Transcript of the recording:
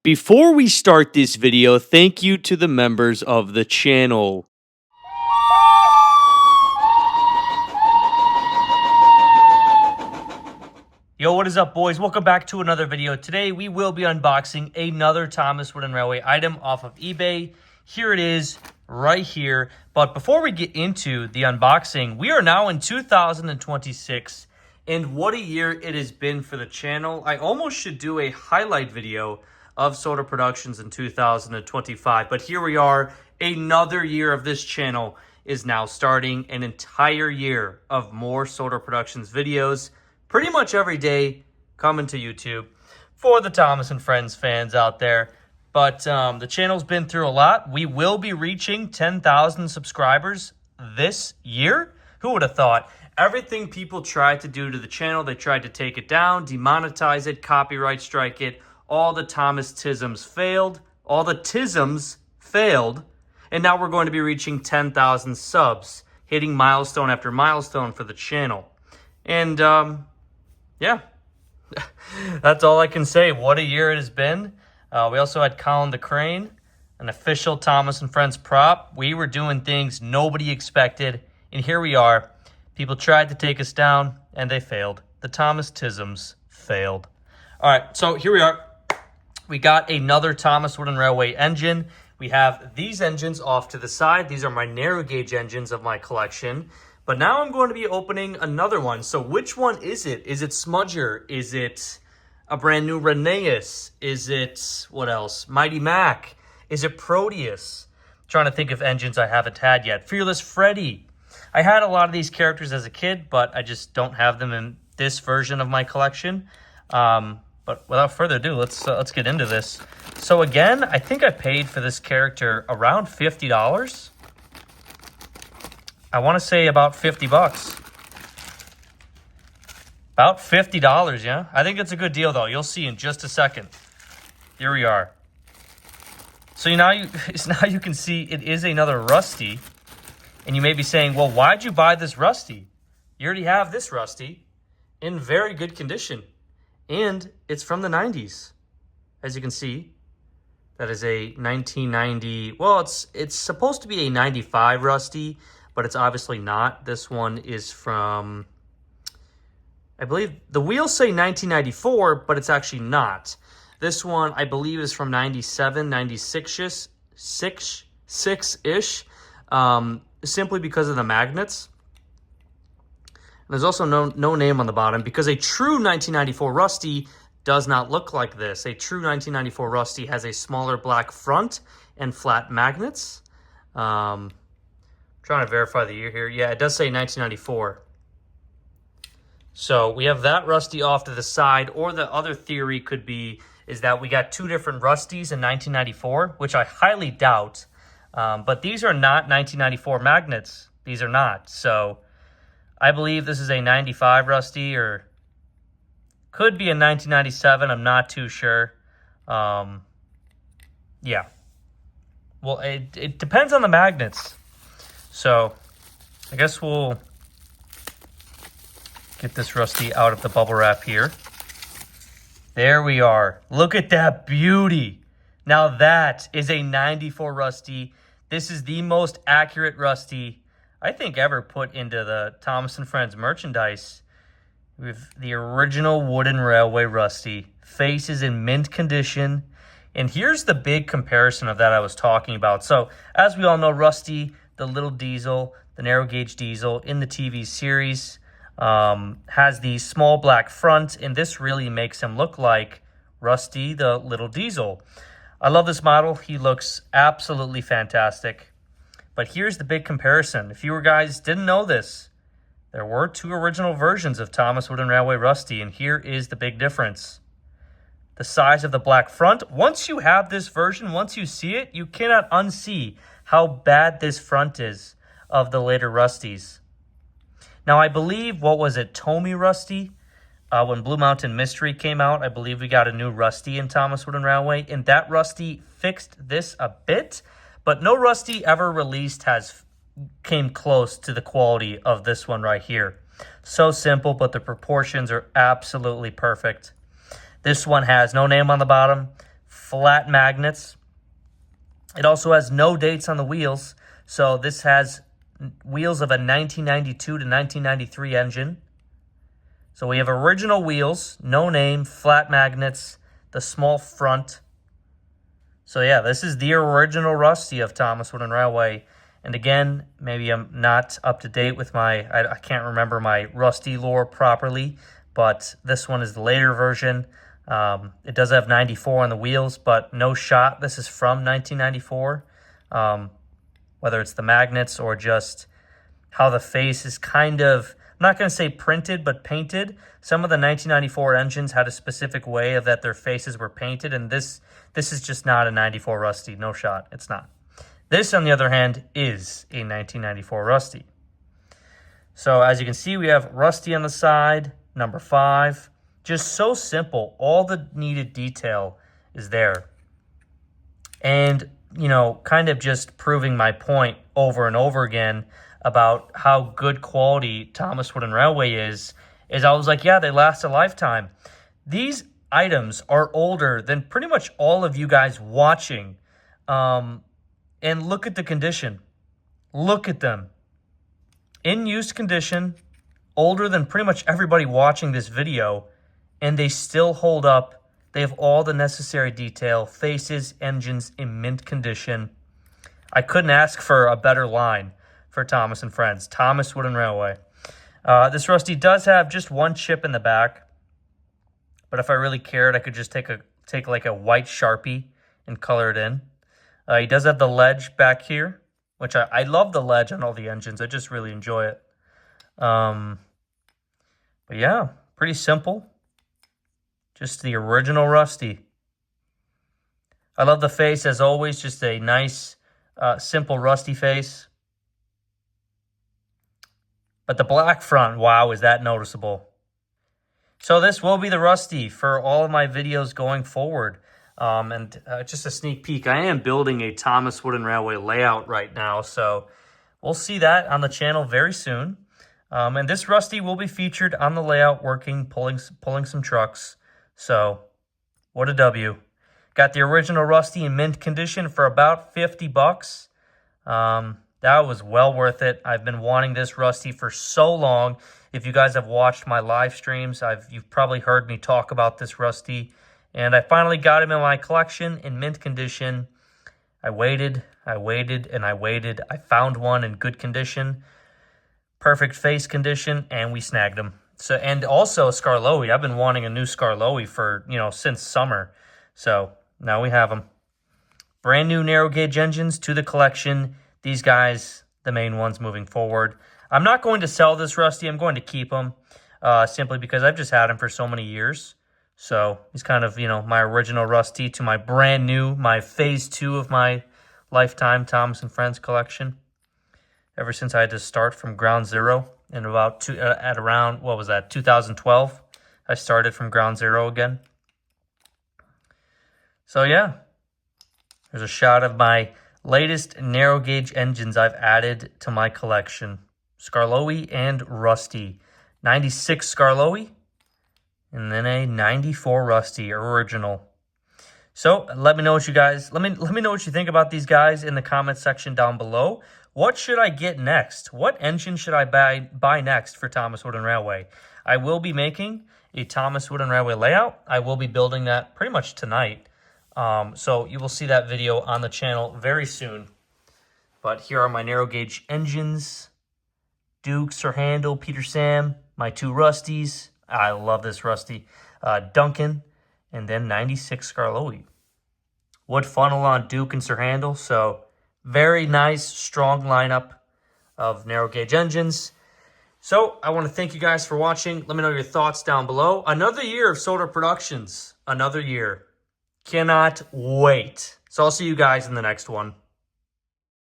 Before we start this video, thank you to the members of the channel. Yo, what is up, boys? Welcome back to another video. Today, we will be unboxing another Thomas Wooden Railway item off of eBay. Here it is, right here. But before we get into the unboxing, we are now in 2026, and what a year it has been for the channel. I almost should do a highlight video of Sorter Productions in 2025, but here we are. Another year of this channel is now starting, an entire year of more Sorter Productions videos. Pretty much every day coming to YouTube for the Thomas and Friends fans out there. But the channel's been through a lot. We will be reaching 10,000 subscribers this year. Who would have thought? Everything people tried to do to the channel, they tried to take it down, demonetize it, copyright strike it. All the Thomas tisms failed. All the tisms failed. And now we're going to be reaching 10,000 subs, hitting milestone after milestone for the channel. And yeah, that's all I can say. What a year it has been. We also had Colin the Crane, an official Thomas and Friends prop. We were doing things nobody expected, and here we are. People tried to take us down, and they failed. The Thomas tisms failed. All right, so here we are. We got another Thomas Wooden Railway engine. We have these engines off to the side. These are my narrow gauge engines of my collection. But now I'm going to be opening another one. So which one is it? Is it Smudger? Is it a brand new Rheneas? Is it, what else? Mighty Mac? Is it Proteus? I'm trying to think of engines I haven't had yet. Fearless Freddy. I had a lot of these characters as a kid, but I just don't have them in this version of my collection. But without further ado, let's get into this. So again, I think I paid for this character around $50. I want to say about 50 bucks. About $50, yeah? I think it's a good deal, though. You'll see in just a second. Here we are. So now you can see it is another Rusty. And you may be saying, well, why'd you buy this Rusty? You already have this Rusty in very good condition. And it's from the 90s. As you can see, that is a 1990... Well, it's supposed to be a 95 Rusty, but it's obviously not. This one is from, I believe, the wheels say 1994, but it's actually not. This one, I believe, is from 97, 96-ish, simply because of the magnets. And there's also no name on the bottom, because a true 1994 Rusty does not look like this. A true 1994 Rusty has a smaller black front and flat magnets. Trying to verify the year here. Yeah, it does say 1994. So we have that Rusty off to the side, or the other theory could be is that we got two different Rusties in 1994, which I highly doubt. But these are not 1994 magnets. These are not. So I believe this is a 95 Rusty, or could be a 1997. I'm not too sure. Yeah. Well, it depends on the magnets. So I guess we'll get this Rusty out of the bubble wrap here. There we are. Look at that beauty. Now that is a 94 Rusty. This is the most accurate Rusty I think ever put into the Thomas and Friends merchandise. With the original Wooden Railway Rusty. Face is in mint condition. And here's the big comparison of that I was talking about. So as we all know, Rusty, the little diesel, the narrow gauge diesel in the TV series, has the small black front, and this really makes him look like Rusty, the little diesel. I love this model. He looks absolutely fantastic. But here's the big comparison. If you guys didn't know this, there were two original versions of Thomas Wooden Railway Rusty, and here is the big difference. The size of the black front. Once you have this version, once you see it, you cannot unsee how bad this front is of the later Rusties. Now, I believe, what was it, Tomy Rusty? When Blue Mountain Mystery came out, I believe we got a new Rusty in Thomas Wooden Railway, and that Rusty fixed this a bit, but no Rusty ever released came close to the quality of this one right here. So simple, but the proportions are absolutely perfect. This one has no name on the bottom, flat magnets. It also has no dates on the wheels. So this has wheels of a 1992 to 1993 engine. So we have original wheels, no name, flat magnets, the small front. So yeah, this is the original Rusty of Thomas Wooden Railway. And again, maybe I'm not up to date with I can't remember my Rusty lore properly, but this one is the later version. It does have 94 on the wheels, but no shot. This is from 1994. Whether it's the magnets or just how the face is kind of, I'm not going to say printed, but painted. Some of the 1994 engines had a specific way of that their faces were painted, and this is just not a 94 Rusty. No shot. It's not. This, on the other hand, is a 1994 Rusty. So as you can see, we have Rusty on the side, number 5. Just so simple. All the needed detail is there. And, you know, kind of just proving my point over and over again about how good quality Thomas Wooden Railway is I was like, yeah, they last a lifetime. These items are older than pretty much all of you guys watching. And look at the condition. Look at them. In use condition, older than pretty much everybody watching this video, and they still hold up. They have all the necessary detail, faces, engines in mint condition. I couldn't ask for a better line for Thomas and Friends. Thomas Wooden Railway. This Rusty does have just one chip in the back, but if I really cared, I could just take like a white Sharpie and color it in. He does have the ledge back here, which I love the ledge on all the engines. I just really enjoy it. But yeah, pretty simple. Just the original Rusty. I love the face, as always. Just a nice, simple Rusty face. But the black front, wow, is that noticeable. So this will be the Rusty for all of my videos going forward. And just a sneak peek, I am building a Thomas Wooden Railway layout right now, so we'll see that on the channel very soon. And this Rusty will be featured on the layout, working, pulling some trucks. So, what a W. Got the original Rusty in mint condition for about 50 bucks. That was well worth it. I've been wanting this Rusty for so long. If you guys have watched my live streams, you've probably heard me talk about this Rusty. And I finally got him in my collection in mint condition. I waited, and I waited. I found one in good condition, perfect face condition, and we snagged him. So, and also Skarloey. I've been wanting a new Skarloey for, since summer. So now we have them. Brand new narrow gauge engines to the collection. These guys, the main ones moving forward. I'm not going to sell this Rusty. I'm going to keep him simply because I've just had him for so many years. So he's kind of, my original Rusty to my brand new, my phase 2 of my lifetime Thomas and Friends collection. Ever since I had to start from ground zero in around 2012, I started from ground zero again. So yeah, there's a shot of my latest narrow gauge engines I've added to my collection. Skarloey and Rusty. 96 Skarloey. And then a 94 Rusty original. So let me know what you guys, let me know what you think about these guys in the comment section down below. What should I get next? What engine should I buy next for Thomas Wooden Railway? I will be making a Thomas Wooden Railway layout. I will be building that pretty much tonight. So you will see that video on the channel very soon. But here are my narrow gauge engines. Duke, Sir Handel, Peter Sam, my 2 Rusties. I love this Rusty. Duncan, and then 96 Skarloey. Wood funnel on Duke and Sir Handel. So very nice, strong lineup of narrow gauge engines. So I want to thank you guys for watching. Let me know your thoughts down below. Another year of Soda Productions. Another year. Cannot wait. So I'll see you guys in the next one.